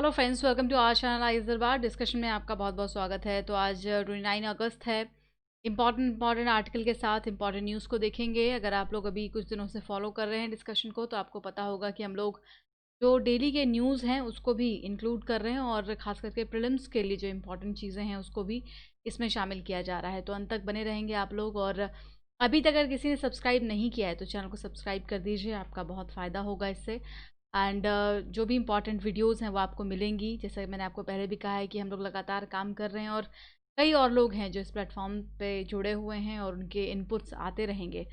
Hello friends, welcome to our channel आइजरबार discussion में आपका बहुत बहुत स्वागत है। तो आज 29 अगस्त है। इंपॉर्टेंट आर्टिकल के साथ इंपॉर्टेंट न्यूज़ को देखेंगे। अगर आप लोग अभी कुछ दिनों से फॉलो कर रहे हैं डिस्कशन को तो आपको पता होगा कि हम लोग जो डेली के न्यूज़ हैं उसको भी इंक्लूड कर रहे हैं और ख़ास करके प्रीलिम्स के लिए जो इंपॉर्टेंट चीज़ें हैं उसको भी इसमें शामिल किया जा रहा है। तो अंत तक बने रहेंगे आप लोग। और अभी तक अगर किसी ने सब्सक्राइब नहीं किया है तो चैनल को सब्सक्राइब कर दीजिए, आपका बहुत फ़ायदा होगा इससे। एंड जो भी इंपॉर्टेंट वीडियोस हैं वो आपको मिलेंगी। जैसे मैंने आपको पहले भी कहा है कि हम लोग लगातार काम कर रहे हैं और कई और लोग हैं जो इस प्लेटफॉर्म पे जुड़े हुए हैं और उनके इनपुट्स आते रहेंगे।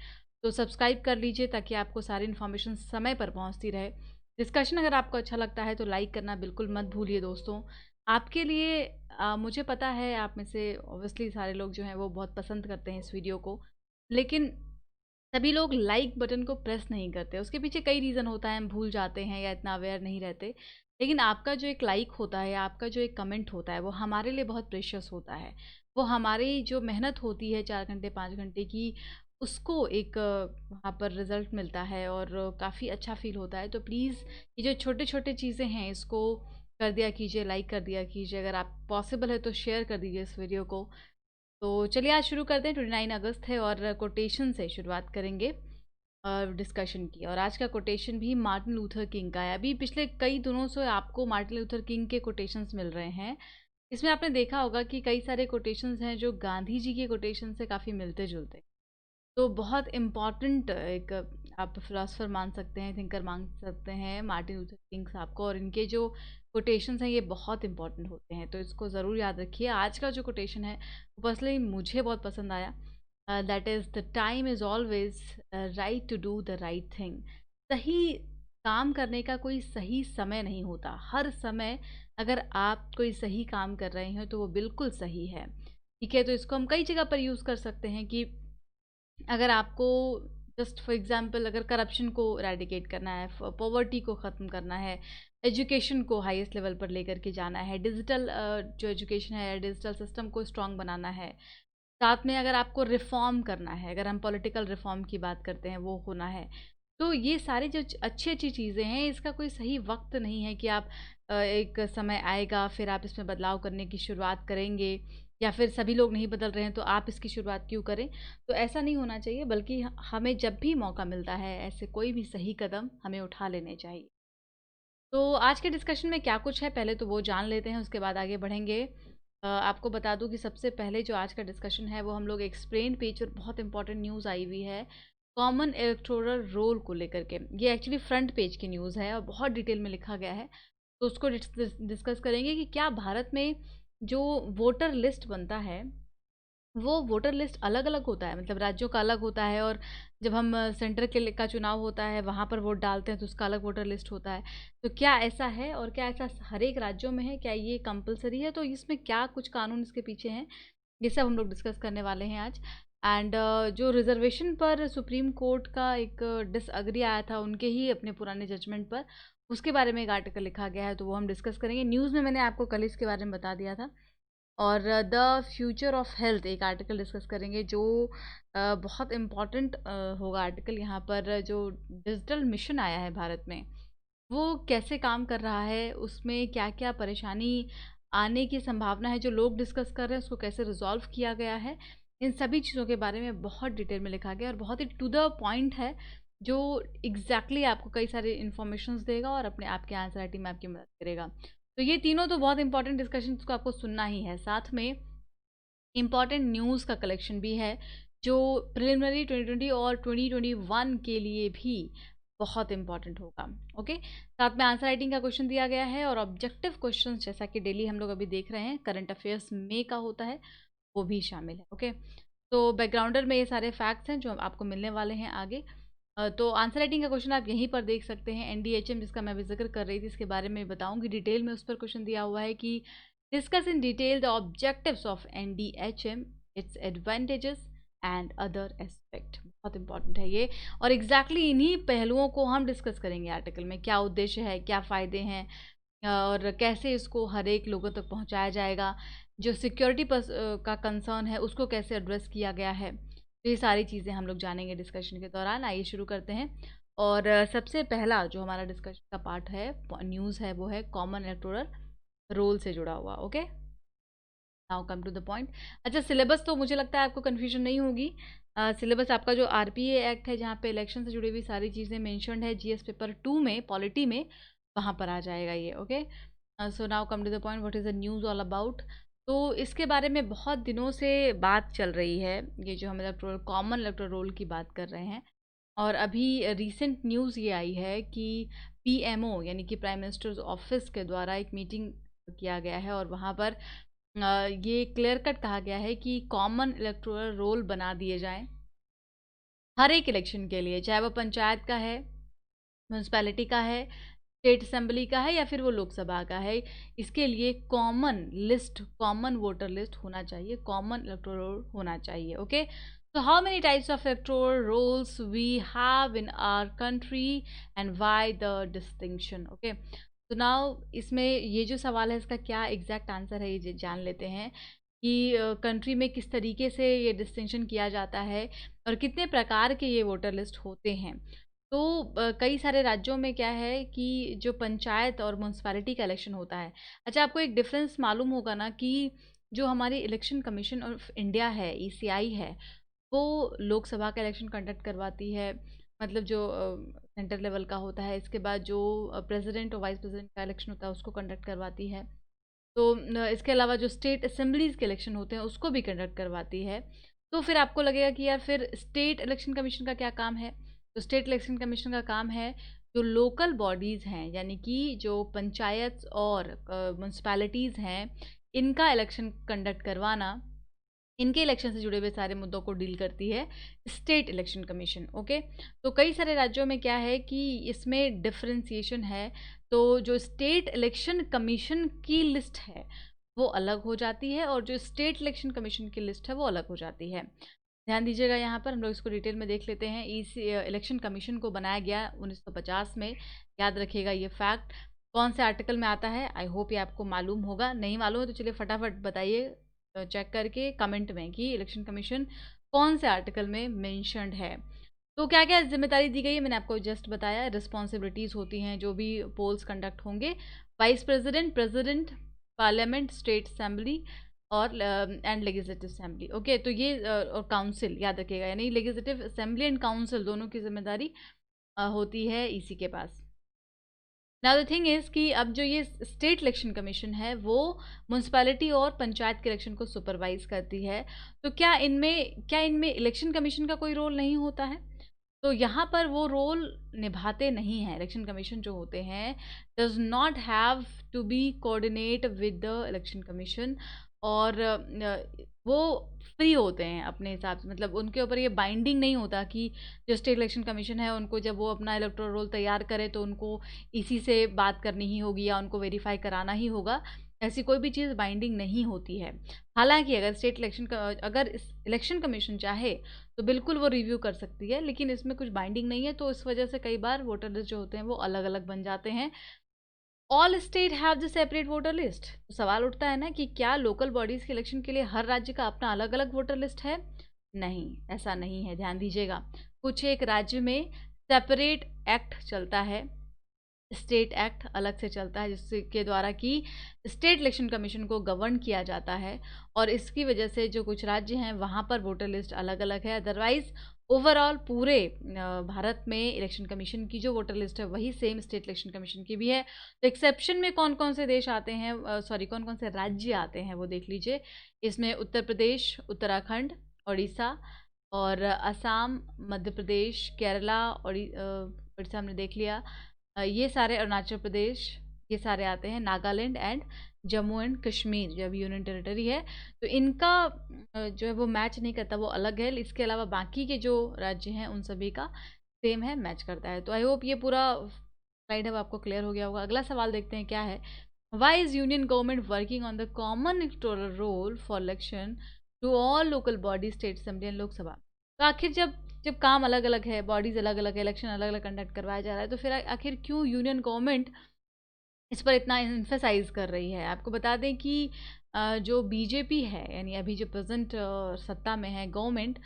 तो सब्सक्राइब कर लीजिए ताकि आपको सारी इन्फॉर्मेशन समय पर पहुंचती रहे। डिस्कशन अगर आपको अच्छा लगता है तो लाइक करना बिल्कुल मत भूलिए दोस्तों। आपके लिए मुझे पता है आप में से ऑब्वियसली सारे लोग जो हैं वो बहुत पसंद करते हैं इस वीडियो को, लेकिन सभी लोग लाइक बटन को प्रेस नहीं करते। उसके पीछे कई रीज़न होता है, हम भूल जाते हैं या इतना अवेयर नहीं रहते। लेकिन आपका जो एक लाइक होता है या आपका जो एक कमेंट होता है वो हमारे लिए बहुत प्रेशियस होता है। वो हमारी जो मेहनत होती है 4 घंटे 5 घंटे की, उसको एक वहाँ पर रिज़ल्ट मिलता है और काफ़ी अच्छा फ़ील होता है। तो प्लीज़ ये जो छोटे-छोटे चीज़ें हैं इसको कर दिया कीजिए, लाइक कर दिया कीजिए। अगर आप पॉसिबल है तो शेयर कर दीजिए इस वीडियो को। तो चलिए आज शुरू करते हैं। 29 अगस्त है और कोटेशन से शुरुआत करेंगे डिस्कशन की। और आज का कोटेशन भी मार्टिन लूथर किंग का है। अभी पिछले कई दिनों से आपको मार्टिन लूथर किंग के कोटेशंस मिल रहे हैं। इसमें आपने देखा होगा कि कई सारे कोटेशंस हैं जो गांधी जी के कोटेशन से काफ़ी मिलते जुलते। तो बहुत इम्पॉर्टेंट एक आप फिलोसफर मान सकते हैं, थिंकर मान सकते हैं मार्टिन लूथर किंग साहब को। और इनके जो कोटेशंस हैं ये बहुत इंपॉर्टेंट होते हैं, तो इसको ज़रूर याद रखिए। आज का जो कोटेशन है वो पर्सनली मुझे बहुत पसंद आया। That is the time is always right to do the right thing. सही काम करने का कोई सही समय नहीं होता। हर समय अगर आप कोई सही काम कर रहे हैं तो वो बिल्कुल सही है। ठीक है, तो इसको हम कई जगह पर यूज़ कर सकते हैं कि अगर आपको जस्ट फॉर एग्जांपल अगर करप्शन को एरेडिकेट करना है, पॉवर्टी को ख़त्म करना है, एजुकेशन को हाईएस्ट लेवल पर लेकर के जाना है, डिजिटल जो एजुकेशन है डिजिटल सिस्टम को स्ट्रॉन्ग बनाना है, साथ में अगर आपको रिफ़ॉर्म करना है, अगर हम पॉलिटिकल रिफ़ॉर्म की बात करते हैं वो होना है, तो ये सारी जो अच्छी-अच्छी चीज़ें हैं इसका कोई सही वक़्त नहीं है कि आप एक समय आएगा फिर आप इसमें बदलाव करने की शुरुआत करेंगे या फिर सभी लोग नहीं बदल रहे हैं तो आप इसकी शुरुआत क्यों करें। तो ऐसा नहीं होना चाहिए, बल्कि हमें जब भी मौका मिलता है ऐसे कोई भी सही कदम हमें उठा लेने चाहिए। तो आज के डिस्कशन में क्या कुछ है पहले तो वो जान लेते हैं, उसके बाद आगे बढ़ेंगे। आपको बता दूं कि सबसे पहले जो आज का डिस्कशन है वो हम लोग एक्सप्लेन पेज पर बहुत इंपॉर्टेंट न्यूज़ आई हुई है कॉमन इलेक्टोरल रोल को लेकर के। ये एक्चुअली फ्रंट पेज की न्यूज़ है और बहुत डिटेल में लिखा गया है। तो उसको डिस्कस करेंगे कि क्या भारत में जो वोटर लिस्ट बनता है वो वोटर लिस्ट अलग-अलग होता है, मतलब राज्यों का अलग होता है। और जब हम सेंटर के का चुनाव होता है वहाँ पर वोट डालते हैं तो उसका अलग वोटर लिस्ट होता है। तो क्या ऐसा है और क्या ऐसा हर एक राज्यों में है? क्या ये कंपलसरी है? तो इसमें क्या कुछ कानून इसके पीछे हैं, ये सब हम लोग डिस्कस करने वाले हैं आज। एंड जो रिजर्वेशन पर सुप्रीम कोर्ट का एक डिसअग्री आया था उनके ही अपने पुराने जजमेंट पर, उसके बारे में एक आर्टिकल लिखा गया है तो वो हम डिस्कस करेंगे। न्यूज़ में मैंने आपको कल इसके बारे में बता दिया था। और द फ्यूचर ऑफ हेल्थ एक आर्टिकल डिस्कस करेंगे जो बहुत इम्पॉर्टेंट होगा आर्टिकल। यहाँ पर जो डिजिटल मिशन आया है भारत में वो कैसे काम कर रहा है, उसमें क्या क्या परेशानी आने की संभावना है, जो लोग डिस्कस कर रहे हैं उसको कैसे रिजॉल्व किया गया है, इन सभी चीज़ों के बारे में बहुत डिटेल में लिखा गया और बहुत ही टू द पॉइंट है, जो एग्जैक्टली आपको कई सारे इन्फॉर्मेशन देगा और अपने आपके आंसर राइटिंग में आपकी मदद करेगा। तो ये तीनों तो बहुत इंपॉर्टेंट डिस्कशन को आपको सुनना ही है। साथ में इम्पॉर्टेंट न्यूज़ का कलेक्शन भी है जो प्रिलिमिनरी 2020 और 2021 के लिए भी बहुत इंपॉर्टेंट होगा। ओके, साथ में आंसर राइटिंग का क्वेश्चन दिया गया है और ऑब्जेक्टिव क्वेश्चन जैसा कि डेली हम लोग अभी देख रहे हैं करंट अफेयर्स में का होता है वो भी शामिल है। ओके, तो बैकग्राउंडर में ये सारे फैक्ट्स हैं जो आपको मिलने वाले हैं आगे। तो आंसर राइटिंग का क्वेश्चन आप यहीं पर देख सकते हैं। एनडीएचएम जिसका मैं अभी जिक्र कर रही थी इसके बारे में बताऊंगी डिटेल में। उस पर क्वेश्चन दिया हुआ है कि discuss in detail the objectives of NDHM, its advantages and other aspect. बहुत इंपॉर्टेंट है ये और एग्जैक्टली इन्हीं पहलुओं को हम डिस्कस करेंगे आर्टिकल में। क्या उद्देश्य है, क्या फ़ायदे हैं और कैसे इसको हर एक लोगों तक पहुंचाया जाएगा, जो सिक्योरिटी का कंसर्न है उसको कैसे एड्रेस किया गया है। तो ये सारी चीज़ें हम लोग जानेंगे डिस्कशन के दौरान। आइए शुरू करते हैं। और सबसे पहला जो हमारा डिस्कशन का पार्ट है, न्यूज़ है, वो है कॉमन इलेक्टोरल रोल से जुड़ा हुआ। Okay, now come to the point. अच्छा, सिलेबस तो मुझे लगता है आपको कन्फ्यूजन नहीं होगी। सिलेबस आपका जो आरपीए एक्ट है, जहाँ पे इलेक्शन से जुड़ी हुई सारी चीज़ें मेंशन्ड है, जीएस पेपर 2 में, पॉलिटी में, वहाँ पर आ जाएगा ये। Okay, so now come to the point, what is the news all about. तो इसके बारे में बहुत दिनों से बात चल रही है, ये जो हम इलेक्टोरल कॉमन इलेक्टोरल रोल की बात कर रहे हैं। और अभी रीसेंट न्यूज़ ये आई है कि पीएमओ यानी कि प्राइम मिनिस्टर्स ऑफिस के द्वारा एक मीटिंग किया गया है, और वहाँ पर ये क्लियर कट कहा गया है कि कॉमन इलेक्टोरल रोल बना दिए जाएं हर एक इलेक्शन के लिए, चाहे वो पंचायत का है, म्यूनसिपैलिटी का है, स्टेट असेंबली का है, या फिर वो लोकसभा का है। इसके लिए common list, common voter list होना चाहिए, कॉमन इलेक्टोरल रोल होना चाहिए। Okay, so how many types of electoral rolls we have in our country and why the distinction? Okay, तो नाउ इसमें ये जो सवाल है, इसका क्या एग्जैक्ट आंसर है, ये जान लेते हैं कि कंट्री में किस तरीके से ये डिस्टिंक्शन किया जाता है और कितने प्रकार के ये वोटर लिस्ट होते हैं। तो कई सारे राज्यों में क्या है कि जो पंचायत और म्यूनसिपैलिटी का इलेक्शन होता है। अच्छा, आपको एक डिफरेंस मालूम होगा ना कि जो हमारी इलेक्शन कमीशन ऑफ इंडिया है, ईसीआई है, वो लोकसभा का इलेक्शन कंडक्ट करवाती है, मतलब जो सेंटर लेवल का होता है। इसके बाद जो प्रेसिडेंट और वाइस प्रेसिडेंट का इलेक्शन होता है, उसको कंडक्ट करवाती है। तो इसके अलावा जो स्टेट असेंबलीज़ के इलेक्शन होते हैं, उसको भी कंडक्ट करवाती है। तो फिर आपको लगेगा कि यार फिर स्टेट इलेक्शन कमीशन का क्या काम है। तो स्टेट इलेक्शन कमीशन का काम है जो लोकल बॉडीज़ हैं, यानी कि जो पंचायत और म्यूनसिपैलिटीज़ हैं, इनका इलेक्शन कंडक्ट करवाना, इनके इलेक्शन से जुड़े हुए सारे मुद्दों को डील करती है स्टेट इलेक्शन कमीशन। ओके, तो कई सारे राज्यों में क्या है कि इसमें डिफरेंशिएशन है। तो जो स्टेट इलेक्शन कमीशन की लिस्ट है वो अलग हो जाती है, और जो स्टेट इलेक्शन कमीशन की लिस्ट है वो अलग हो जाती है। ध्यान दीजिएगा, यहाँ पर हम लोग इसको डिटेल में देख लेते हैं। इस इलेक्शन कमीशन को बनाया गया 1950 में। याद रखिएगा ये फैक्ट। कौन से आर्टिकल में आता है, आई होप ये आपको मालूम होगा। नहीं मालूम है तो चलिए फटाफट बताइए चेक करके कमेंट में कि इलेक्शन कमीशन कौन से आर्टिकल में मेंशन्ड है। तो क्या क्या जिम्मेदारी दी गई है, मैंने आपको जस्ट बताया। रिस्पॉन्सिबिलिटीज़ होती हैं जो भी पोल्स कंडक्ट होंगे, vice president, president, parliament, state assembly और एंड लेजिस्लेटिव असेंबली। ओके, तो ये और काउंसिल, याद रखिएगा, यानी लेजिस्लेटिव असेंबली एंड काउंसिल दोनों की जिम्मेदारी होती है इसी के पास। नाउ द थिंग इज़ कि अब जो ये स्टेट इलेक्शन कमीशन है वो म्यूनसिपैलिटी और पंचायत के इलेक्शन को सुपरवाइज करती है। तो क्या इनमें इलेक्शन कमीशन का कोई रोल नहीं होता है? तो यहाँ पर वो रोल निभाते नहीं हैं। इलेक्शन कमीशन जो होते हैं does not have to be coordinate with the election commission, और वो फ्री होते हैं अपने हिसाब से, मतलब उनके ऊपर ये बाइंडिंग नहीं होता कि जो स्टेट इलेक्शन कमीशन है उनको जब वो अपना इलेक्टोरल रोल तैयार करे तो उनको इसी से बात करनी ही होगी या उनको वेरीफाई कराना ही होगा। ऐसी कोई भी चीज़ बाइंडिंग नहीं होती है। हालांकि अगर इलेक्शन कमीशन चाहे तो बिल्कुल वो रिव्यू कर सकती है, लेकिन इसमें कुछ बाइंडिंग नहीं है, तो इस वजह से कई बार वोटर लिस्ट जो होते हैं वो अलग अलग बन जाते हैं। All state have the separate voter list. तो सवाल उठता है ना कि क्या लोकल बॉडीज़ के इलेक्शन के लिए हर राज्य का अपना अलग अलग वोटर लिस्ट है? नहीं, ऐसा नहीं है। ध्यान दीजिएगा, कुछ एक राज्य में सेपरेट एक्ट चलता है, स्टेट एक्ट अलग से चलता है, जिसके द्वारा कि स्टेट इलेक्शन कमीशन को गवर्न किया जाता है, और इसकी वजह से जो कुछ राज्य हैं वहाँ पर वोटर लिस्ट अलग अलग है। अदरवाइज ओवरऑल पूरे भारत में इलेक्शन कमीशन की जो वोटर लिस्ट है वही सेम स्टेट इलेक्शन कमीशन की भी है। तो एक्सेप्शन में कौन कौन से देश आते हैं, कौन कौन से राज्य आते हैं वो देख लीजिए। इसमें उत्तर प्रदेश, उत्तराखंड, उड़ीसा और असम, मध्य प्रदेश, केरला, उड़ीसा हमने देख लिया, ये सारे, अरुणाचल प्रदेश, ये सारे आते हैं, नागालैंड एंड जम्मू एंड कश्मीर जो अभी यूनियन टेरिटरी है। तो इनका जो है वो मैच नहीं करता, वो अलग है। इसके अलावा बाकी के जो राज्य हैं उन सभी का सेम है, मैच करता है। तो आई होप ये पूरा स्लाइड अब आपको क्लियर हो गया होगा। अगला सवाल देखते हैं क्या है। Why is union government working on the common electoral roll for election to all local body, state assembly and Lok Sabha? तो आखिर जब जब काम अलग अलग है, बॉडीज़ अलग अलग है, इलेक्शन अलग अलग कंडक्ट करवाया जा रहा है, तो फिर आखिर क्यों यूनियन गवर्नमेंट इस पर इतना इन्फेसाइज कर रही है? आपको बता दें कि जो बीजेपी है, यानी अभी जो प्रेजेंट सत्ता में है गवर्नमेंट,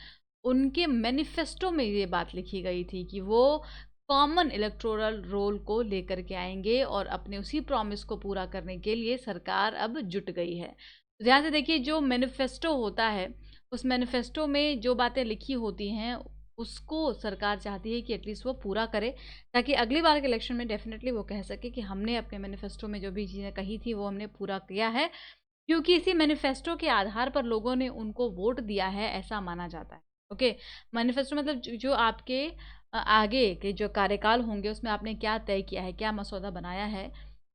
उनके मैनिफेस्टो में ये बात लिखी गई थी कि वो कॉमन इलेक्टोरल रोल को लेकर के आएंगे और अपने उसी प्रॉमिस को पूरा करने के लिए सरकार अब जुट गई है। ध्यान से देखिए, जो मैनिफेस्टो होता है उस मैनिफेस्टो में जो बातें लिखी होती हैं उसको सरकार चाहती है कि एटलीस्ट वो पूरा करे, ताकि अगली बार के इलेक्शन में डेफिनेटली वो कह सके कि हमने अपने मैनिफेस्टो में जो भी चीज़ें कही थी वो हमने पूरा किया है, क्योंकि इसी मैनिफेस्टो के आधार पर लोगों ने उनको वोट दिया है, ऐसा माना जाता है। ओके, मैनिफेस्टो मतलब जो आपके आगे के जो कार्यकाल होंगे उसमें आपने क्या तय किया है, क्या मसौदा बनाया है,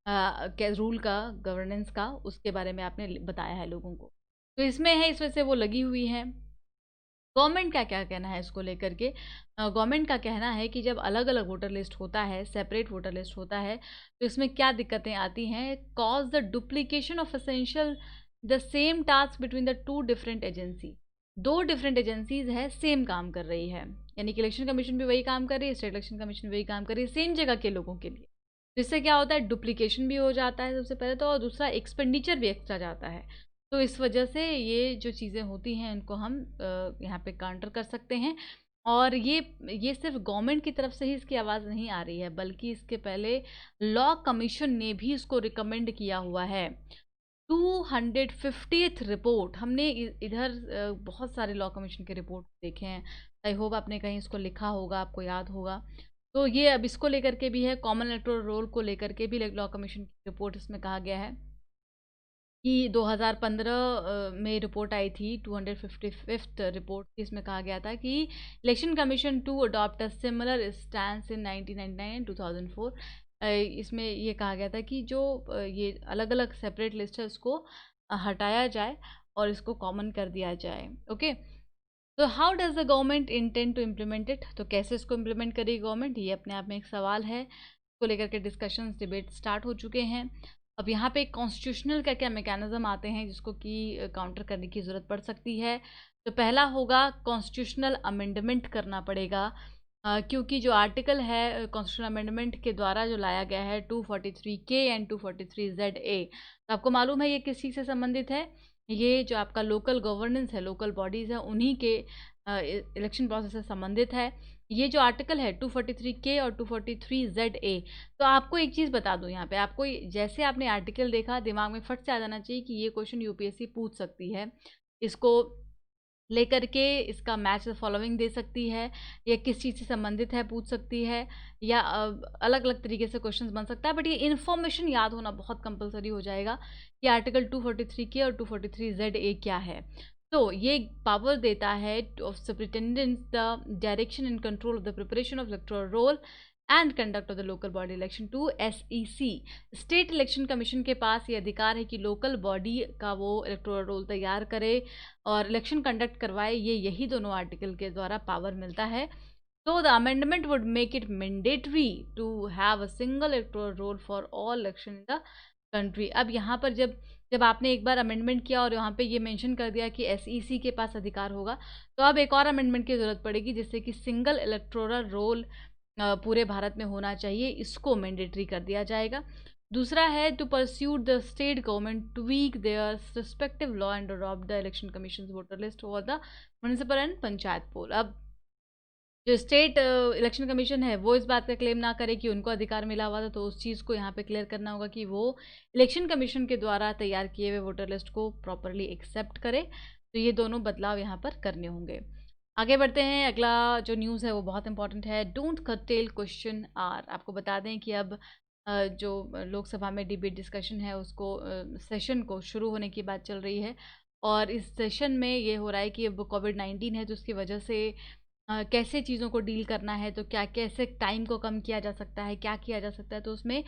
क्या रूल का, गवर्नेंस का, उसके बारे में आपने बताया है लोगों को। तो इसमें है, इस वजह से वो लगी हुई है। गवर्नमेंट का क्या कहना है इसको लेकर के? गवर्नमेंट का कहना है कि जब अलग अलग वोटर लिस्ट होता है, सेपरेट वोटर लिस्ट होता है, तो इसमें क्या दिक्कतें आती हैं? Cause the duplication of essential the same task between the two different agency. दो डिफरेंट एजेंसीज है, सेम काम कर रही है, यानी कि इलेक्शन कमीशन भी वही काम कर रही है, स्टेट इलेक्शन कमीशन वही काम कर रही है, सेम जगह के लोगों के लिए। तो इससे क्या होता है? डुप्लीकेशन भी हो जाता है सबसे पहले तो, और दूसरा एक्सपेंडिचर भी एक्स्ट्रा जाता है। तो इस वजह से ये जो चीज़ें होती हैं इनको हम यहाँ पे काउंटर कर सकते हैं। और ये सिर्फ गवर्नमेंट की तरफ से ही इसकी आवाज़ नहीं आ रही है, बल्कि इसके पहले लॉ कमीशन ने भी इसको रिकमेंड किया हुआ है। 250th रिपोर्ट हमने इधर बहुत सारे लॉ कमीशन के रिपोर्ट देखे हैं। आई होप आपने कहीं इसको लिखा होगा, आपको याद होगा। तो ये अब इसको लेकर के भी है, कॉमन इलेक्टोरल रोल को लेकर के भी लॉ कमीशन की रिपोर्ट इसमें कहा गया है कि 2015 में रिपोर्ट आई थी, 255th रिपोर्ट थी। इसमें कहा गया था कि election commission to adopt a similar stance in 1999 and 2004। इसमें ये कहा गया था कि जो ये अलग अलग सेपरेट लिस्ट है उसको हटाया जाए और इसको कॉमन कर दिया जाए। ओके, तो how does the government intend to implement it? तो कैसे इसको इम्प्लीमेंट करेगी गवर्नमेंट, ये अपने आप में एक सवाल है। इसको लेकर के डिस्कशंस, डिबेट स्टार्ट हो चुके हैं। अब यहाँ पे कॉन्स्टिट्यूशनल क्या क्या मैकेनिज्म आते हैं जिसको कि काउंटर करने की ज़रूरत पड़ सकती है। तो पहला होगा कॉन्स्टिट्यूशनल अमेंडमेंट करना पड़ेगा, क्योंकि जो आर्टिकल है कॉन्स्टिट्यूशनल अमेंडमेंट के द्वारा जो लाया गया है 243K एंड 243ZA, तो आपको मालूम है ये किस चीज़ से संबंधित है? ये जो आपका लोकल गवर्नेंस है, लोकल बॉडीज़ है, उन्हीं के इलेक्शन प्रोसेस से संबंधित है। ये जो आर्टिकल है 243K और 243ZA, तो आपको एक चीज़ बता दूं यहाँ पे, आपको जैसे आपने आर्टिकल देखा दिमाग में फट से आ जाना चाहिए कि ये क्वेश्चन यूपीएससी पूछ सकती है, इसको लेकर के इसका मैच फॉलोइंग दे सकती है, या किस चीज़ से संबंधित है पूछ सकती है, या अलग अलग तरीके से क्वेश्चंस बन सकता है। बट ये इन्फॉर्मेशन याद होना बहुत कंपलसरी हो जाएगा कि आर्टिकल 243K और 243ZA क्या है। तो ये पावर देता है of superintendent the direction and control of the preparation of electoral roll and conduct of the local body election to SEC। State election commission के पास ये अधिकार है कि लोकल बॉडी का वो इलेक्टोरल रोल तैयार करे और इलेक्शन कंडक्ट करवाए, ये यही दोनों आर्टिकल के द्वारा पावर मिलता है। तो the amendment would make it mandatory to have a single electoral roll for all election in the country. अब यहाँ पर जब आपने एक बार अमेंडमेंट किया और यहाँ पे ये मेंशन कर दिया कि SEC के पास अधिकार होगा, तो अब एक और अमेंडमेंट की ज़रूरत पड़ेगी जिससे कि सिंगल इलेक्टोरल रोल पूरे भारत में होना चाहिए, इसको मैंडेटरी कर दिया जाएगा। दूसरा है to pursue the state government tweak their respective law and adopt the election commission voter list for the municipal and panchayat poll. अब जो स्टेट इलेक्शन कमीशन है वो इस बात का क्लेम ना करे कि उनको अधिकार मिला हुआ था, तो उस चीज़ को यहाँ पे क्लियर करना होगा कि वो इलेक्शन कमीशन के द्वारा तैयार किए हुए वोटर लिस्ट को प्रॉपरली एक्सेप्ट करे। तो ये दोनों बदलाव यहाँ पर करने होंगे। आगे बढ़ते हैं, अगला जो न्यूज़ है वो बहुत इंपॉर्टेंट है। Don't curtail question are. आपको बता दें कि अब जो लोकसभा में डिबेट डिस्कशन है उसको सेशन को शुरू होने की बात चल रही है, और इस सेशन में ये हो रहा है कि अब कोविड-19 है तो उसकी वजह से कैसे चीज़ों को डील करना है, तो क्या कैसे टाइम को कम किया जा सकता है, क्या किया जा सकता है। तो उसमें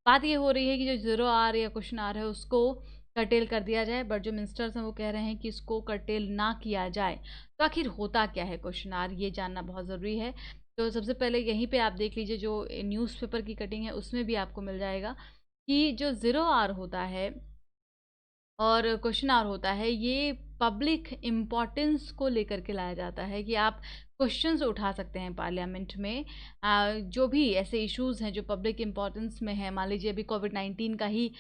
बात ये हो रही है कि जो 0 आवर या क्वेश्चन आवर है उसको कर्टेल कर दिया जाए, बट जो मिनिस्टर्स हैं वो कह रहे हैं कि इसको कर्टेल ना किया जाए। तो आखिर होता क्या है क्वेश्चन आवर, ये जानना बहुत ज़रूरी है। तो सबसे पहले यहीं पे आप देख लीजिए, जो न्यूज़पेपर की कटिंग है उसमें भी आपको मिल जाएगा कि जो 0 आवर होता है और क्वेश्चन आवर होता है, ये पब्लिक इम्पोर्टेंस को लेकर के लाया जाता है कि आप क्वेश्चंस उठा सकते हैं पार्लियामेंट में। जो भी ऐसे इश्यूज़ हैं जो पब्लिक इम्पोर्टेंस में है, मान लीजिए अभी कोविड-19 का ही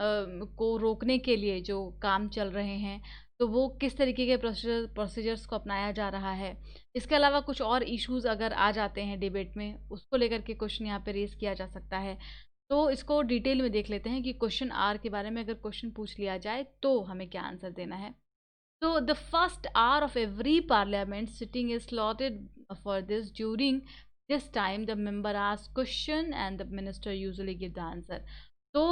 को रोकने के लिए जो काम चल रहे हैं, तो वो किस तरीके के प्रोसीजर्स को अपनाया जा रहा है। इसके अलावा कुछ और इश्यूज़ अगर आ जाते हैं डिबेट में, उसको लेकर के क्वेश्चन यहाँ पे रेज़ किया जा सकता है। तो इसको डिटेल में देख लेते हैं कि क्वेश्चन आर के बारे में अगर क्वेश्चन पूछ लिया जाए तो हमें क्या आंसर देना है। So the first hour of every parliament sitting is slotted for this. During this time, the member asks question and the minister usually give the answer. तो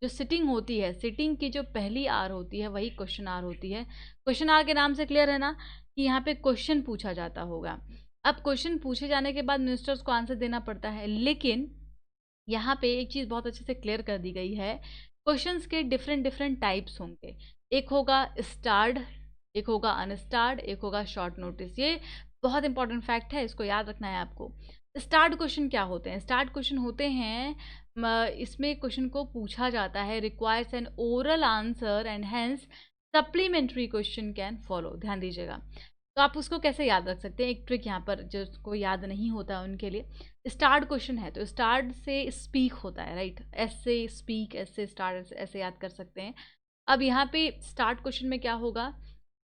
जो सिटिंग होती है, सिटिंग की जो पहली आर होती है वही क्वेश्चन आर होती है। क्वेश्चन आर के नाम से क्लियर है ना कि यहाँ पे क्वेश्चन पूछा जाता होगा। अब क्वेश्चन पूछे जाने के बाद मिनिस्टर्स को आंसर देना पड़ता है, लेकिन यहाँ पे एक चीज़ बहुत अच्छे से क्लियर कर दी गई है। क्वेश्चंस के डिफरेंट डिफरेंट टाइप्स होंगे। एक होगा स्टार्ड, एक होगा अनस्टार्ड, एक होगा शॉर्ट नोटिस। ये बहुत इंपॉर्टेंट फैक्ट है, इसको याद रखना है आपको। स्टार्ड क्वेश्चन क्या होते हैं? स्टार्ड क्वेश्चन होते हैं इसमें क्वेश्चन को पूछा जाता है, requires N oral answer and hence supplementary question can follow. ध्यान दीजिएगा। तो आप उसको कैसे याद रख सकते हैं? एक ट्रिक यहाँ पर जिसको याद नहीं होता उनके लिए। स्टार्ट क्वेश्चन है तो स्टार्ट से स्पीक होता है, राइट? एस से स्पीक, एस से स्टार्ट, ऐसे याद कर सकते हैं। अब यहाँ पे स्टार्ट क्वेश्चन में क्या होगा,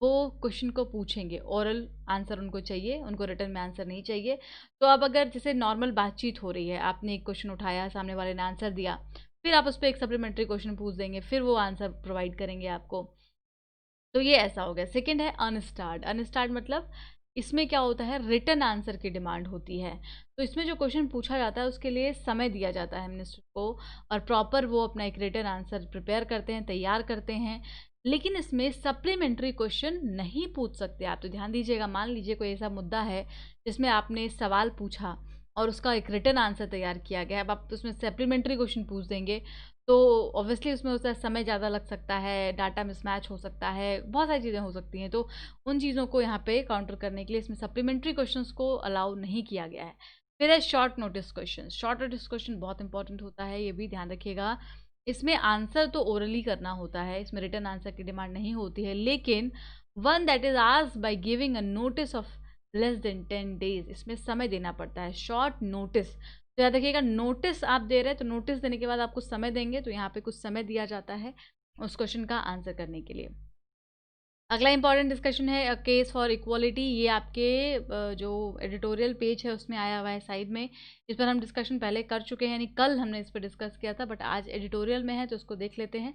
वो क्वेश्चन को पूछेंगे, ओरल आंसर उनको चाहिए, उनको रिटर्न में आंसर नहीं चाहिए। तो अब अगर जैसे नॉर्मल बातचीत हो रही है, आपने एक क्वेश्चन उठाया, सामने वाले ने आंसर दिया, फिर आप उस पर एक सप्लीमेंट्री क्वेश्चन पूछ देंगे, फिर वो आंसर प्रोवाइड करेंगे आपको। तो ये ऐसा हो गया। सेकंड है अनस्टार्ड। अनस्टार्ड मतलब इसमें क्या होता है, रिटर्न आंसर की डिमांड होती है। तो इसमें जो क्वेश्चन पूछा जाता है उसके लिए समय दिया जाता है मिनिस्टर को, और प्रॉपर वो अपना एक रिटर्न आंसर प्रिपेयर करते हैं, तैयार करते हैं। लेकिन इसमें सप्लीमेंट्री क्वेश्चन नहीं पूछ सकते आप। तो ध्यान दीजिएगा, मान लीजिए कोई ऐसा मुद्दा है जिसमें आपने सवाल पूछा और उसका एक रिटर्न आंसर तैयार किया गया, अब आप उसमें सप्लीमेंट्री क्वेश्चन पूछ देंगे तो ऑब्वियसली उसमें उसका समय ज़्यादा लग सकता है, डाटा मिसमैच हो सकता है, बहुत सारी चीज़ें हो सकती हैं। तो उन चीज़ों को यहाँ पे काउंटर करने के लिए इसमें सप्लीमेंट्री क्वेश्चंस को अलाउ नहीं किया गया है। फिर है short notice question. Short notice question बहुत इंपॉर्टेंट होता है, ये भी ध्यान रखिएगा। इसमें आंसर तो ओरली करना होता है, इसमें रिटर्न आंसर की डिमांड नहीं होती है, लेकिन one that is asked by giving a notice of less than 10 days, इसमें समय देना पड़ता है। शॉर्ट नोटिस, तो याद रखिएगा, नोटिस आप दे रहे हैं तो नोटिस देने के बाद आपको समय देंगे, तो यहाँ पे कुछ समय दिया जाता है उस क्वेश्चन का आंसर करने के लिए। अगला इंपॉर्टेंट डिस्कशन है अ केस फॉर इक्वालिटी। ये आपके जो एडिटोरियल पेज है उसमें आया हुआ है साइड में। इस पर हम डिस्कशन पहले कर चुके हैं, यानी कल हमने इस पर डिस्कस किया था, बट आज एडिटोरियल में है तो उसको देख लेते हैं।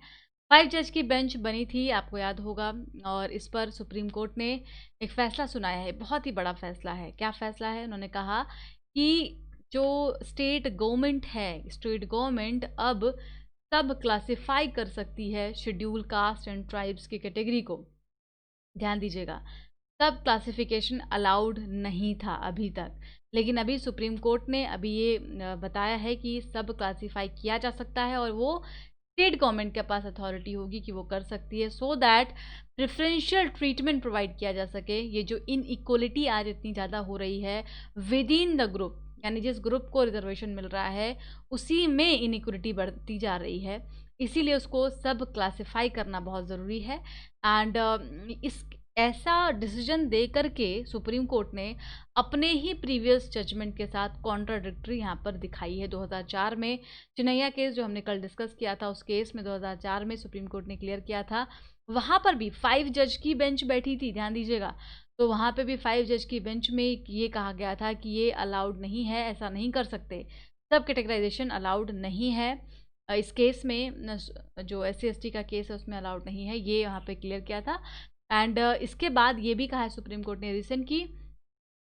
5 जज की बेंच बनी थी, आपको याद होगा, और इस पर सुप्रीम कोर्ट ने एक फैसला सुनाया है। बहुत ही बड़ा फैसला है। क्या फैसला है? उन्होंने कहा कि जो स्टेट गवर्नमेंट है, स्टेट गवर्नमेंट अब सब क्लासिफाई कर सकती है शेड्यूल कास्ट एंड ट्राइब्स की कैटेगरी को। ध्यान दीजिएगा, सब क्लासिफिकेशन अलाउड नहीं था अभी तक, लेकिन अभी सुप्रीम कोर्ट ने अभी ये बताया है कि सब क्लासिफाई किया जा सकता है, और वो स्टेट गवर्नमेंट के पास अथॉरिटी होगी कि वो कर सकती है, so that preferential treatment provide किया जा सके। ये जो इनइक्वलिटी आज इतनी ज़्यादा हो रही है विद इन द ग्रुप, यानी जिस ग्रुप को रिजर्वेशन मिल रहा है उसी में इनइक्वलिटी बढ़ती जा रही है, इसीलिए उसको सब क्लासिफाई करना बहुत ज़रूरी है। एंड इस ऐसा डिसीजन दे करके सुप्रीम कोर्ट ने अपने ही प्रीवियस जजमेंट के साथ कॉन्ट्राडिक्टरी यहाँ पर दिखाई है। 2004 में चिनैया केस जो हमने कल डिस्कस किया था, उस केस में 2004 में सुप्रीम कोर्ट ने क्लियर किया था, वहाँ पर भी 5 जज की बेंच बैठी थी, ध्यान दीजिएगा। तो वहाँ पे भी 5 जज की बेंच में ये कहा गया था कि ये अलाउड नहीं है, ऐसा नहीं कर सकते, सब कैटेगराइजेशन अलाउड नहीं है। इस केस में जो SC ST का केस है उसमें अलाउड नहीं है, ये यहाँ पे क्लियर किया था। एंड इसके बाद ये भी कहा है सुप्रीम कोर्ट ने रिसेंट की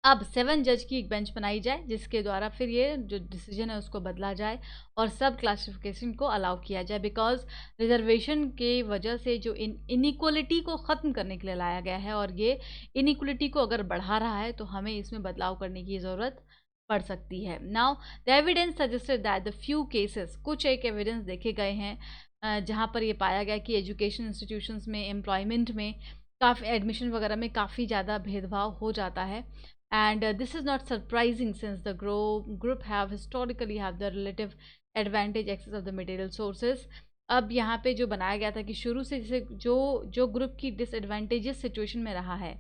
अब 7 जज की एक बेंच बनाई जाए, जिसके द्वारा फिर ये जो डिसीजन है उसको बदला जाए और सब क्लासिफिकेशन को अलाउ किया जाए, बिकॉज रिजर्वेशन के वजह से जो इनइक्वलिटी को ख़त्म करने के लिए लाया गया है, और ये इनइक्वलिटी को अगर बढ़ा रहा है तो हमें इसमें बदलाव करने की ज़रूरत पड़ सकती है। Now the evidence suggested that the few cases, कुछ एक एविडेंस देखे गए हैं जहाँ पर ये पाया गया कि एजुकेशन इंस्टीट्यूशंस में, एम्प्लॉयमेंट में, काफ़ी एडमिशन वगैरह में काफ़ी ज़्यादा भेदभाव हो जाता है। And this is not surprising since the group have historically have the relative advantage access of the material sources. अब यहाँ पे जो बनाया गया था कि शुरू से जैसे जो ग्रुप की डिसएडवांटेजेस सिचुएशन में रहा है,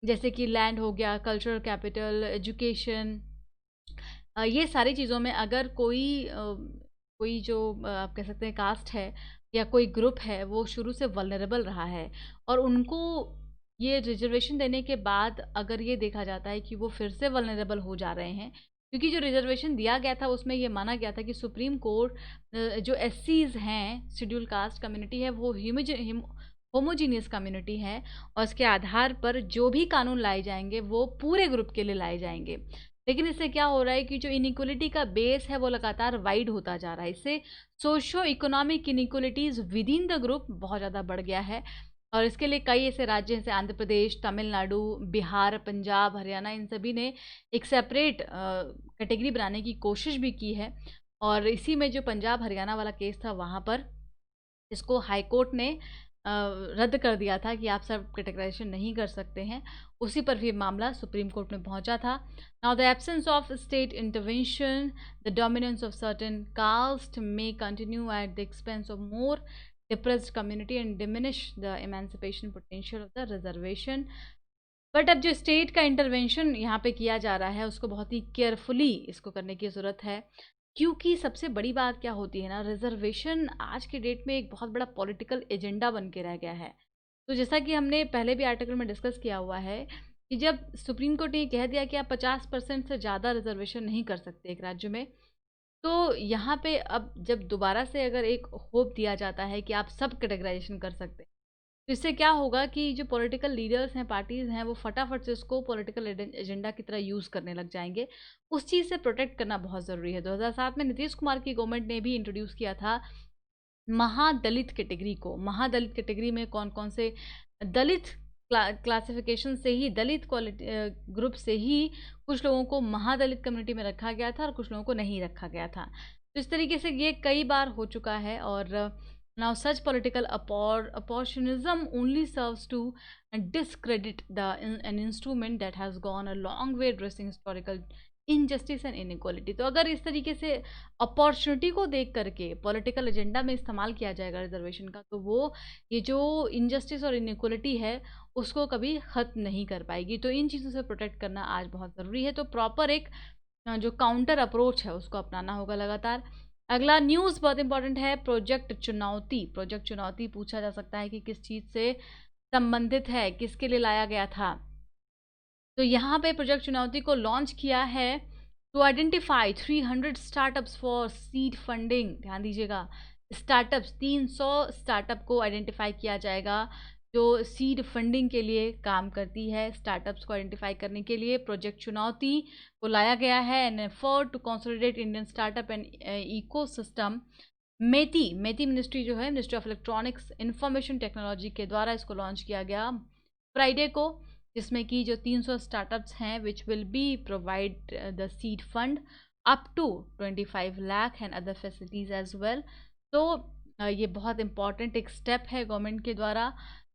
जैसे कि लैंड हो गया, कल्चरल कैपिटल, एजुकेशन, ये सारी चीज़ों में अगर कोई जो आप कह सकते हैं कास्ट है या कोई ग्रुप है वो शुरू से वल्नरेबल रहा है, और उनको ये रिजर्वेशन देने के बाद अगर ये देखा जाता है कि वो फिर से वल्नरेबल हो जा रहे हैं, क्योंकि जो रिजर्वेशन दिया गया था उसमें ये माना गया था कि सुप्रीम कोर्ट जो एससीज हैं, शेड्यूल कास्ट कम्युनिटी है, वो होमोजीनियस कम्युनिटी है, और उसके आधार पर जो भी कानून लाए जाएंगे वो पूरे ग्रुप के लिए लाए जाएंगे। लेकिन इससे क्या हो रहा है कि जो इनइक्वलिटी का बेस है वो लगातार वाइड होता जा रहा है। इससे socio economic inequalities within the group बहुत ज़्यादा बढ़ गया है, और इसके लिए कई ऐसे राज्य जैसे आंध्र प्रदेश, तमिलनाडु, बिहार, पंजाब, हरियाणा, इन सभी ने एक सेपरेट कैटेगरी बनाने की कोशिश भी की है। और इसी में जो पंजाब हरियाणा वाला केस था, वहाँ पर इसको हाई कोर्ट ने रद्द कर दिया था कि आप सब कैटेगराइजेशन नहीं कर सकते हैं। उसी पर भी मामला सुप्रीम कोर्ट में पहुंचा था। Now the absence of state intervention, the dominance of certain caste may continue at the expense of more depressed community and diminish the emancipation potential of the reservation. But अब जो state का intervention यहाँ पे किया जा रहा है उसको बहुत ही केयरफुली इसको करने की ज़रूरत है, क्योंकि सबसे बड़ी बात क्या होती है ना, रिजर्वेशन आज के डेट में एक बहुत बड़ा पॉलिटिकल एजेंडा बन के रह गया है। तो जैसा कि हमने पहले भी आर्टिकल में डिस्कस किया हुआ है कि जब सुप्रीम कोर्ट ने कह दिया कि आप 50% से ज़्यादा रिजर्वेशन नहीं कर सकते एक राज्य में, तो यहाँ पे अब जब दोबारा से अगर एक होप दिया जाता है कि आप सब कैटेगराइजेशन कर सकते हैं, तो इससे क्या होगा कि जो पॉलिटिकल लीडर्स हैं, पार्टीज़ हैं, वो फटाफट से इसको पॉलिटिकल एजेंडा की तरह यूज़ करने लग जाएंगे। उस चीज़ से प्रोटेक्ट करना बहुत ज़रूरी है। 2007 में नीतीश कुमार की गवर्नमेंट ने भी इंट्रोड्यूस किया था महादलित कैटेगरी को। महादलित कैटेगरी में कौन कौन से दलित क्लासिफिकेशन से ही, दलित क्वालिटी ग्रुप से ही कुछ लोगों को महादलित कम्युनिटी में रखा गया था और कुछ लोगों को नहीं रखा गया था। तो इस तरीके से ये कई बार हो चुका है। और now such political opportunism only serves to discredit an instrument that has gone a long way addressing historical injustice and inequality। तो अगर इस तरीके से अपॉर्चुनिटी को देख करके पॉलिटिकल एजेंडा में इस्तेमाल किया जाएगा रिजर्वेशन का, तो वो ये जो इनजस्टिस और इनइक्वलिटी है उसको कभी ख़त्म नहीं कर पाएगी। तो इन चीज़ों से प्रोटेक्ट करना आज बहुत ज़रूरी है। तो प्रॉपर एक जो काउंटर अप्रोच है उसको अपनाना होगा लगातार। अगला न्यूज़ बहुत इंपॉर्टेंट है, प्रोजेक्ट चुनौती। प्रोजेक्ट चुनौती पूछा जा सकता है कि किस चीज़ से संबंधित है, किसके लिए लाया गया था। तो यहाँ पे प्रोजेक्ट चुनौती को लॉन्च किया है to identify 300 startups for seed funding. ध्यान दीजिएगा, स्टार्टअप्स 300 स्टार्टअप को आइडेंटिफाई किया जाएगा जो सीड फंडिंग के लिए काम करती है। स्टार्टअप्स को आइडेंटिफाई करने के लिए प्रोजेक्ट चुनौती को लाया गया है, an effort to consolidate Indian startup and ecosystem. MeitY ministry जो है, ministry of electronics information technology के द्वारा इसको लॉन्च किया गया फ्राइडे को, जिसमें कि जो 300 स्टार्टअप्स हैं which will be provide the seed fund up to 25 lakh and other facilities as well. तो ये बहुत इंपॉर्टेंट एक स्टेप है गवर्नमेंट के द्वारा।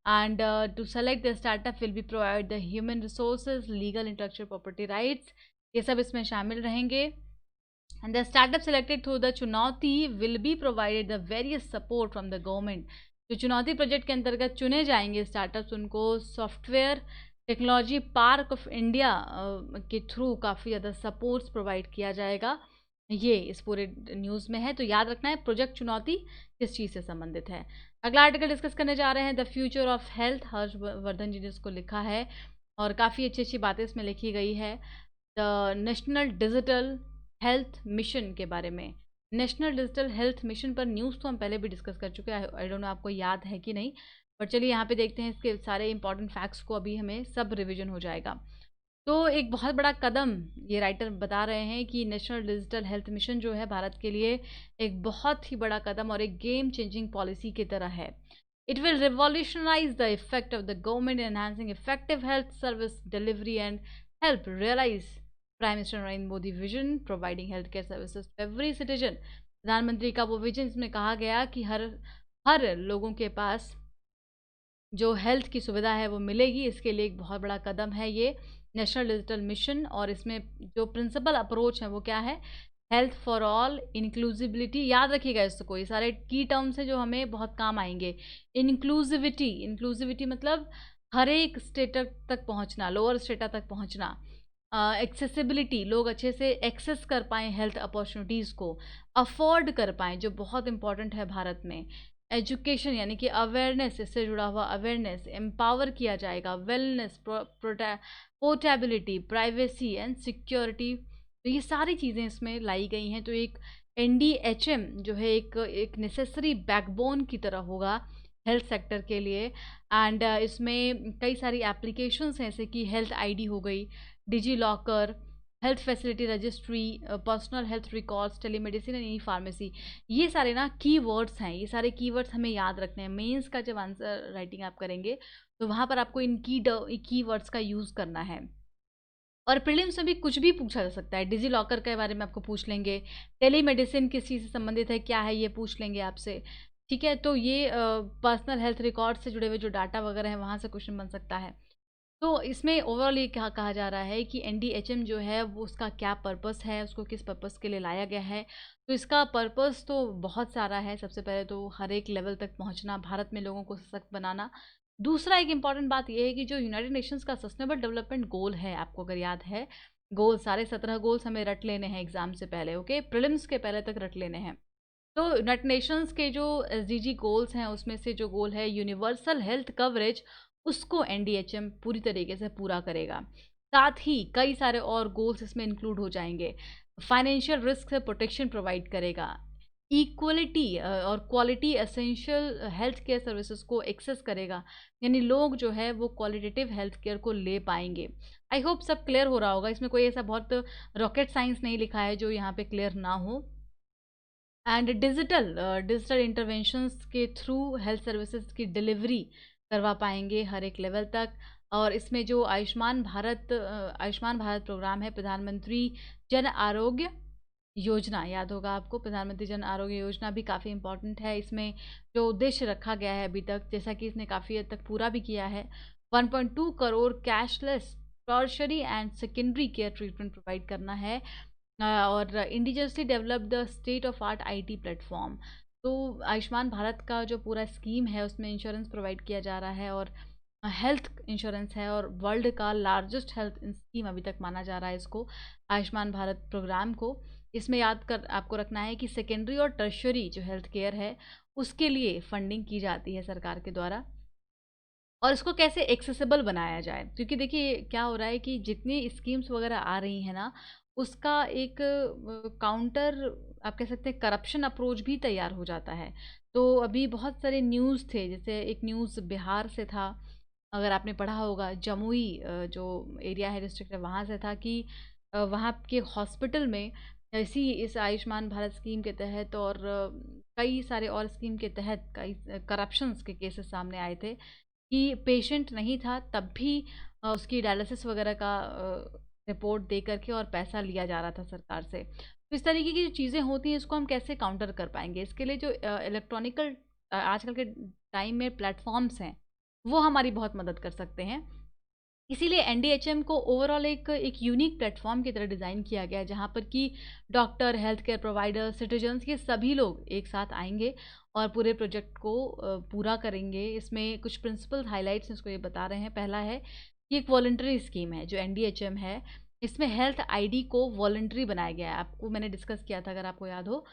And to select the startup will be provide the human resources, legal intellectual property rights, ये सब इसमें शामिल रहेंगे। And the startup selected through the चुनौती will be provided the various support from the government. जो चुनौती प्रोजेक्ट के अंतर्गत चुने जाएंगे स्टार्टअप्स, उनको software technology park of India के थ्रू काफ़ी ज़्यादा सपोर्ट्स प्रोवाइड किया जाएगा। ये इस पूरे न्यूज़ में है। तो याद रखना है प्रोजेक्ट चुनौती किस चीज़ से संबंधित है। अगला आर्टिकल डिस्कस करने जा रहे हैं, the future of health. Harshvardhan ji ने इसको लिखा है और काफ़ी अच्छी अच्छी बातें इसमें लिखी गई है। The national digital health mission के बारे में। नेशनल डिजिटल हेल्थ मिशन पर न्यूज़ तो हम पहले भी डिस्कस कर चुके हैं, आई डोंट नो आपको याद है कि नहीं, पर चलिए यहाँ पे देखते हैं इसके सारे इंपॉर्टेंट फैक्ट्स को, अभी हमें सब रिवीजन हो जाएगा। तो एक बहुत बड़ा कदम ये राइटर बता रहे हैं कि नेशनल डिजिटल हेल्थ मिशन जो है भारत के लिए एक बहुत ही बड़ा कदम और एक गेम चेंजिंग पॉलिसी की तरह है। It will revolutionise the effect of the government enhancing effective health service delivery and help realise prime minister Narendra Modi vision providing health care services to every citizen. प्रधानमंत्री का वो विजन, इसमें कहा गया कि हर लोगों के पास जो हेल्थ की सुविधा है वो मिलेगी। इसके लिए एक बहुत बड़ा कदम है ये नेशनल डिजिटल मिशन। और इसमें जो प्रिंसिपल अप्रोच है वो क्या है, हेल्थ फॉर ऑल, इंक्लूसिबिलिटी। याद रखिएगा इसको, ये सारे की टर्म्स हैं जो हमें बहुत काम आएंगे। इंक्लूसिविटी मतलब हर एक स्टेटस तक पहुंचना, लोअर स्टेटा तक पहुंचना। एक्सेसिबिलिटी, लोग अच्छे से एक्सेस कर पाएँ हेल्थ अपॉर्चुनिटीज़ को, अफोर्ड कर पाएँ, जो बहुत इंपॉर्टेंट है भारत में। एजुकेशन यानी कि अवेयरनेस, इससे जुड़ा हुआ अवेयरनेस एम्पावर किया जाएगा, wellness, portability, privacy and security, तो ये सारी चीज़ें इसमें लाई गई हैं। तो एक NDHM जो है एक नेसेसरी बैकबोन की तरह होगा हेल्थ सेक्टर के लिए। एंड इसमें कई सारी एप्लीकेशंस हैं, जैसे कि हेल्थ आईडी हो गई, DigiLocker, health facility registry, personal health records, telemedicine and e pharmacy. ये सारे ना कीवर्ड्स हैं, ये सारे कीवर्ड्स हमें याद रखने हैं। मेंस का जब आंसर राइटिंग आप करेंगे तो वहाँ पर आपको इन कीवर्ड्स का यूज़ करना है। और प्रीलिम्स में भी कुछ भी पूछा जा सकता है, डिजी लॉकर के बारे में आपको पूछ लेंगे, टेलीमेडिसिन किस चीज़ से संबंधित है, क्या है, ये पूछ लेंगे आपसे। ठीक है, तो ये पर्सनल हेल्थ रिकॉर्ड से जुड़े हुए जो डाटा वगैरह है वहाँ से क्वेश्चन बन सकता है। तो इसमें ओवरऑल ये क्या कहा जा रहा है कि NDHM जो है वो उसका क्या पर्पस है, उसको किस पर्पस के लिए लाया गया है। तो इसका पर्पस तो बहुत सारा है। सबसे पहले तो हर एक लेवल तक पहुंचना, भारत में लोगों को सशक्त बनाना। दूसरा एक इम्पॉर्टेंट बात यह है कि जो यूनाइटेड नेशंस का सस्टेनेबल डेवलपमेंट गोल है, आपको अगर याद है, गोल सारे 17 गोल्स हमें रट लेने हैं एग्जाम से पहले, ओके, प्रीलिम्स के पहले तक रट लेने हैं। तो यूनाइटेड नेशंस के जो SDG गोल्स हैं उसमें से जो गोल है यूनिवर्सल हेल्थ कवरेज, उसको NDHM पूरी तरीके से पूरा करेगा। साथ ही कई सारे और गोल्स इसमें इंक्लूड हो जाएंगे। फाइनेंशियल रिस्क से प्रोटेक्शन प्रोवाइड करेगा, इक्वलिटी और quality essential health care services को एक्सेस करेगा, यानी लोग जो है वो क्वालिटेटिव हेल्थ केयर को ले पाएंगे। आई होप सब क्लियर हो रहा होगा, इसमें कोई ऐसा बहुत रॉकेट साइंस नहीं लिखा है जो यहाँ पे क्लियर ना हो। एंड डिजिटल इंटरवेंशंस के थ्रू हेल्थ सर्विसेज की डिलीवरी करवा पाएंगे हर एक लेवल तक। और इसमें जो आयुष्मान भारत प्रोग्राम है, प्रधानमंत्री जन आरोग्य योजना, याद होगा आपको, प्रधानमंत्री जन आरोग्य योजना भी काफ़ी इंपॉर्टेंट है। इसमें जो उद्देश्य रखा गया है अभी तक, जैसा कि इसने काफ़ी हद तक पूरा भी किया है, 1.2 crore cashless tertiary and secondary care treatment provide करना है। और indigenously develop the state of art IT platform. तो आयुष्मान भारत का जो पूरा स्कीम है उसमें इंश्योरेंस प्रोवाइड किया जा रहा है, और हेल्थ इंश्योरेंस है, और वर्ल्ड का लार्जेस्ट हेल्थ स्कीम अभी तक माना जा रहा है इसको, आयुष्मान भारत प्रोग्राम को। इसमें याद कर आपको रखना है कि सेकेंडरी और टर्शरी जो हेल्थ केयर है उसके लिए फंडिंग की जाती है सरकार के द्वारा। और इसको कैसे एक्सेसिबल बनाया जाए, क्योंकि देखिए क्या हो रहा है कि जितनी स्कीम्स वगैरह आ रही हैं ना, उसका एक काउंटर, आप कह सकते हैं, करप्शन अप्रोच भी तैयार हो जाता है। तो अभी बहुत सारे न्यूज़ थे, जैसे एक न्यूज़ बिहार से था, अगर आपने पढ़ा होगा, जमुई जो एरिया है, डिस्ट्रिक्ट है, वहाँ से था कि वहाँ के हॉस्पिटल में इस आयुष्मान भारत स्कीम के तहत और कई सारे और स्कीम के तहत कई करप्शंस के केसेस सामने आए थे कि पेशेंट नहीं था तब भी उसकी डायलिसिस वगैरह का रिपोर्ट दे करके और पैसा लिया जा रहा था सरकार से। तो इस तरीके की जो चीज़ें होती हैं इसको हम कैसे काउंटर कर पाएंगे, इसके लिए जो इलेक्ट्रॉनिकल आजकल के टाइम में प्लेटफॉर्म्स हैं वो हमारी बहुत मदद कर सकते हैं। इसीलिए NDHM को ओवरऑल एक यूनिक प्लेटफॉर्म की तरह डिज़ाइन किया गया है, जहाँ पर कि doctor, health care provider, citizens, ये सभी लोग एक साथ आएंगे और पूरे प्रोजेक्ट को पूरा करेंगे। इसमें कुछ प्रिंसिपल हाइलाइट्स इसको ये बता रहे हैं। पहला है कि एक वॉलंटरी स्कीम है जो NDHM है, इसमें हेल्थ ID को वॉलंटरी बनाया गया है। आपको मैंने डिस्कस किया था, अगर आपको याद हो,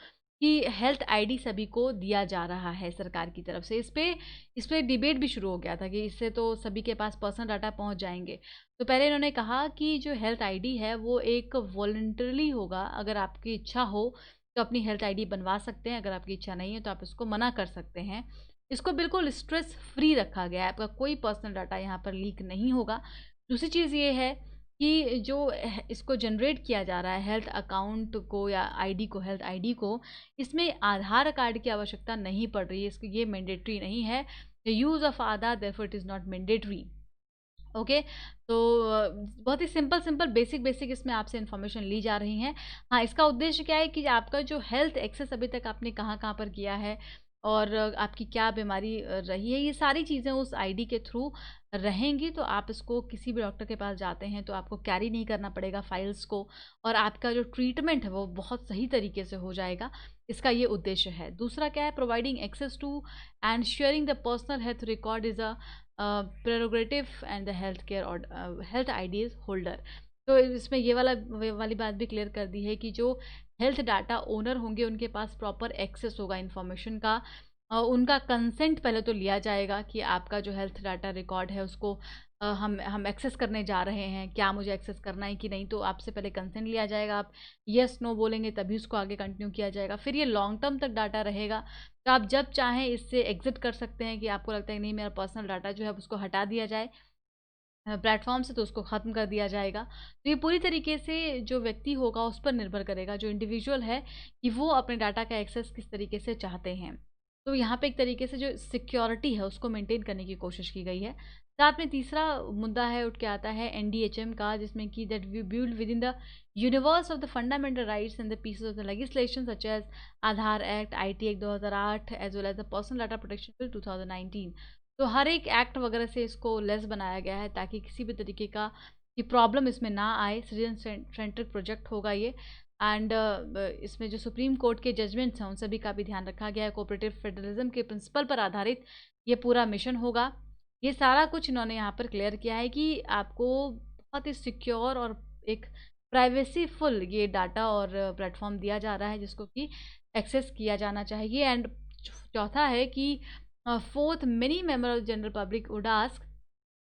कि हेल्थ ID सभी को दिया जा रहा है सरकार की तरफ से। इस पे डिबेट भी शुरू हो गया था कि इससे तो सभी के पास पर्सनल डाटा पहुंच जाएंगे। तो पहले इन्होंने कहा कि जो हेल्थ ID है वो एक वॉलंटरली होगा, अगर आपकी इच्छा हो तो अपनी हेल्थ ID बनवा सकते हैं, अगर आपकी इच्छा नहीं है तो आप इसको मना कर सकते हैं। इसको बिल्कुल स्ट्रेस फ्री रखा गया है, आपका कोई पर्सनल डाटा यहाँ पर लीक नहीं होगा। दूसरी चीज़ ये है कि जो इसको जनरेट किया जा रहा है हेल्थ अकाउंट को या ID को, हेल्थ ID को, इसमें आधार कार्ड की आवश्यकता नहीं पड़ रही है, इसको ये मैंडेटरी नहीं है। The use of Aadhaar therefore it is not mandatory. Okay, तो बहुत ही सिंपल बेसिक इसमें आपसे इन्फॉर्मेशन ली जा रही हैं। हाँ, इसका उद्देश्य क्या है कि आपका जो हेल्थ एक्सेस अभी तक आपने कहाँ कहाँ पर किया है और आपकी क्या बीमारी रही है, ये सारी चीज़ें उस ID के थ्रू रहेंगी। तो आप इसको किसी भी डॉक्टर के पास जाते हैं तो आपको कैरी नहीं करना पड़ेगा फाइल्स को, और आपका जो ट्रीटमेंट है वो बहुत सही तरीके से हो जाएगा। इसका ये उद्देश्य है। दूसरा क्या है, providing access to and sharing the personal health record is a prerogative and the health care और हेल्थ IDs होल्डर। तो इसमें ये वाली बात भी क्लियर कर दी है कि जो हेल्थ डाटा ओनर होंगे उनके पास प्रॉपर एक्सेस होगा इन्फॉर्मेशन का, उनका कंसेंट पहले तो लिया जाएगा कि आपका जो हेल्थ डाटा रिकॉर्ड है उसको हम एक्सेस करने जा रहे हैं, क्या मुझे एक्सेस करना है कि नहीं, तो आपसे पहले कंसेंट लिया जाएगा। आप यस नो बोलेंगे तभी उसको आगे कंटिन्यू किया जाएगा। फिर ये लॉन्ग टर्म तक डाटा रहेगा, तो आप जब चाहें इससे एग्जिट कर सकते हैं, कि आपको लगता है कि नहीं मेरा पर्सनल डाटा जो है उसको हटा दिया जाए प्लेटफॉर्म से, तो उसको ख़त्म कर दिया जाएगा। तो ये पूरी तरीके से जो व्यक्ति होगा उस पर निर्भर करेगा, जो इंडिविजुअल है, कि वो अपने डाटा का एक्सेस किस तरीके से चाहते हैं। तो यहाँ पे एक तरीके से जो सिक्योरिटी है उसको मेंटेन करने की कोशिश की गई है। साथ में तीसरा मुद्दा है उठ के आता है एनडीएचएम का, जिसमें कि that we build within the universe of the fundamental rights and the pieces of the legislation such as Aadhaar act, IT act 2008, as well as the personal data protection bill 2019। तो हर एक एक्ट वगैरह से इसको less बनाया गया है, ताकि किसी भी तरीके का की प्रॉब्लम इसमें ना आए। सिटीजन सेंट्रिक प्रोजेक्ट होगा ये। एंड इसमें जो सुप्रीम कोर्ट के जजमेंट्स हैं उन सभी का भी ध्यान रखा गया है। कोऑपरेटिव फेडरलिज्म के प्रिंसिपल पर आधारित ये पूरा मिशन होगा। ये सारा कुछ इन्होंने यहाँ पर क्लियर किया है कि आपको बहुत ही सिक्योर और एक प्राइवेसी फुल ये डाटा और प्लेटफॉर्म दिया जा रहा है, जिसको कि एक्सेस किया जाना चाहिए। एंड चौथा है कि fourth, many member of general public would ask,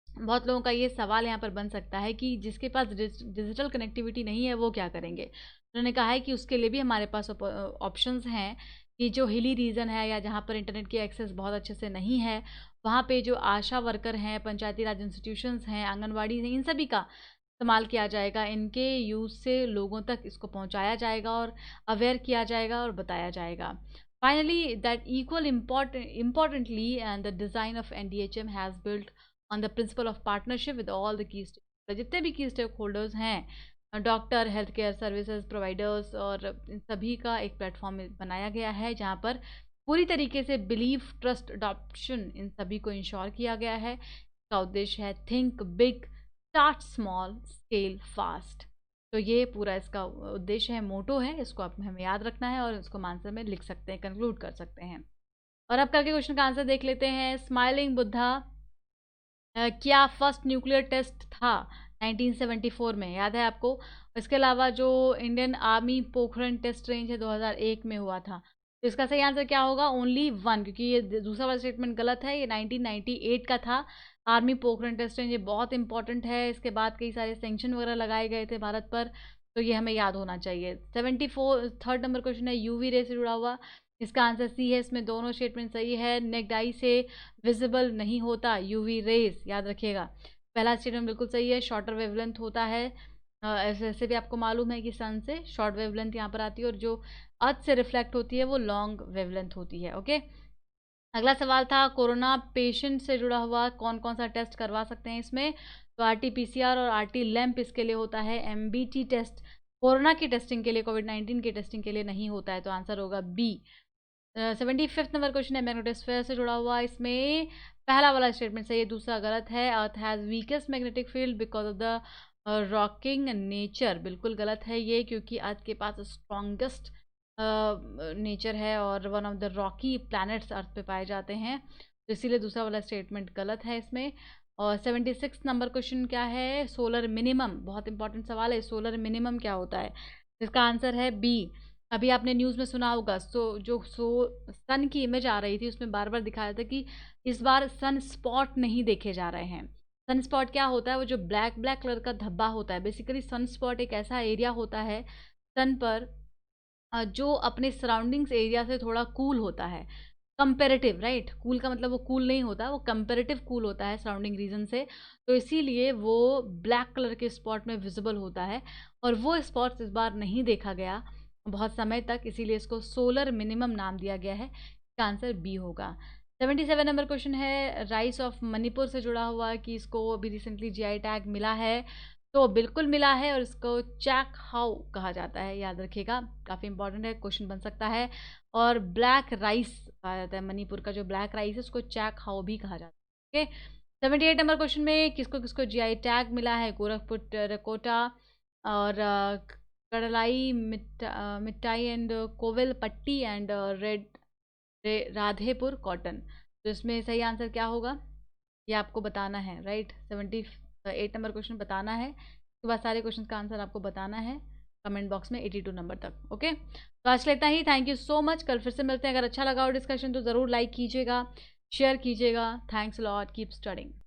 बहुत लोगों का ये सवाल यहाँ पर बन सकता है कि जिसके पास डिजिटल कनेक्टिविटी नहीं है वो क्या करेंगे। उन्होंने कहा है कि उसके लिए भी हमारे पास ऑप्शंस हैं, कि जो हिली रीजन है या जहाँ पर इंटरनेट की एक्सेस बहुत अच्छे से नहीं है, वहाँ पे जो आशा वर्कर हैं, पंचायती राज इंस्टीट्यूशंस हैं, आंगनवाड़ी हैं, इन सभी का इस्तेमाल किया जाएगा। इनके यूज़ से लोगों तक इसको पहुँचाया जाएगा और अवेयर किया जाएगा और बताया जाएगा। Finally, that importantly, and the design of NDHM has built on the principle of partnership with all the key stakeholders. जितने भी की स्टेक होल्डर्स हैं, doctor, health care services providers, और इन सभी का एक प्लेटफॉर्म बनाया गया है, जहाँ पर पूरी तरीके से बिलीफ, ट्रस्ट, अडॉप्शन इन सभी को इंश्योर किया गया है। इसका उद्देश्य है think big, start small, scale fast. तो ये पूरा इसका उद्देश्य है, मोटो है, इसको आप हमें याद रखना है और इसको आंसर में लिख सकते हैं, कंक्लूड कर सकते हैं। और अब करके क्वेश्चन का आंसर देख लेते हैं। स्माइलिंग बुद्धा क्या फर्स्ट न्यूक्लियर टेस्ट था 1974 में, याद है आपको? इसके अलावा जो Indian army Pokhran test range है 2001 में हुआ था। तो इसका सही आंसर क्या होगा? ओनली वन, क्योंकि ये दूसरा वाला स्टेटमेंट गलत है। ये 1998 का था आर्मी पोखरण टेस्ट रेंज। ये बहुत इंपॉर्टेंट है। इसके बाद कई सारे सेंक्शन वगैरह लगाए गए थे भारत पर, तो ये हमें याद होना चाहिए। 74 थर्ड नंबर क्वेश्चन है यूवी रे से जुड़ा हुआ। इसका आंसर सी है। इसमें दोनों स्टेटमेंट सही है। नेक्ड आई से विजिबल नहीं होता यूवी रेज, याद रखिएगा। पहला स्टेटमेंट बिल्कुल सही है। शॉर्टर वेवलेंथ होता है, ऐसे भी आपको मालूम है कि सन से शॉर्ट वेवलेंथ यहाँ पर आती है, और जो अर्थ से रिफ्लेक्ट होती है वो लॉन्ग वेवलेंथ होती है। ओके, अगला सवाल था कोरोना पेशेंट से जुड़ा हुआ, कौन कौन सा टेस्ट करवा सकते हैं इसमें? तो RT-PCR और RT लैम्प इसके लिए होता है। MBT टेस्ट कोरोना की टेस्टिंग के लिए, कोविड-19 की टेस्टिंग के लिए नहीं होता है, तो आंसर होगा बी। 75th नंबर क्वेश्चन है मैग्नेटोस्फेयर से जुड़ा हुआ। इसमें पहला वाला स्टेटमेंट सही है, दूसरा गलत है। अर्थ has weakest magnetic field because of the rocking nature, बिल्कुल गलत है ये, क्योंकि अर्थ के पास स्ट्रॉन्गेस्ट नेचर है और one of the rocky planets earth पे पाए जाते हैं, तो इसीलिए दूसरा वाला स्टेटमेंट गलत है इसमें। और 76 नंबर क्वेश्चन क्या है? सोलर मिनिमम, बहुत इंपॉर्टेंट सवाल है। सोलर मिनिमम क्या होता है? इसका आंसर है बी। अभी आपने न्यूज़ में सुना होगा, सन की इमेज आ रही थी, उसमें बार बार दिखाया था कि इस बार सन स्पॉट नहीं देखे जा रहे हैं। सन स्पॉट क्या होता है? वो जो ब्लैक ब्लैक कलर का धब्बा होता है, बेसिकली सन स्पॉट एक ऐसा एरिया होता है सन पर जो अपने सराउंडिंग्स एरिया से थोड़ा कूल होता है, कंपेरेटिव, राइट? कूल का मतलब वो कूल नहीं होता, वो कंपेरेटिव कूल होता है सराउंडिंग रीजन से, तो इसीलिए वो ब्लैक कलर के स्पॉट में विजिबल होता है। और वो स्पॉट्स इस बार नहीं देखा गया बहुत समय तक, इसीलिए इसको सोलर मिनिमम नाम दिया गया है। इसका आंसर बी होगा। 77 नंबर क्वेश्चन है राइस ऑफ मणिपुर से जुड़ा हुआ, कि इसको अभी रिसेंटली जीआई टैग मिला है, तो बिल्कुल मिला है, और इसको चैक हाउ कहा जाता है, याद रखिएगा, काफ़ी इंपॉर्टेंट है, क्वेश्चन बन सकता है। और ब्लैक राइस कहा जाता है, मणिपुर का जो ब्लैक राइस है उसको चैक हाउ भी कहा जाता है। ओके, 78 नंबर क्वेश्चन में किसको किसको जीआई टैग मिला है? गोरखपुर टेराकोटा, और कड़लाई मिठाई एंड कोविल पट्टी, एंड रेड राधेपुर कॉटन। तो इसमें सही आंसर क्या होगा ये आपको बताना है, राइट? 78 नंबर क्वेश्चन बताना है, उसके बाद सारे क्वेश्चन का आंसर आपको बताना है। कमेंट बॉक्स में 82 नंबर तक। ओके, तो आज के लिए इतना ही। Thank you so much. कल फिर से मिलते हैं। अगर अच्छा लगा हो डिस्कशन तो ज़रूर लाइक कीजिएगा, शेयर कीजिएगा। Thanks lot, keep studying.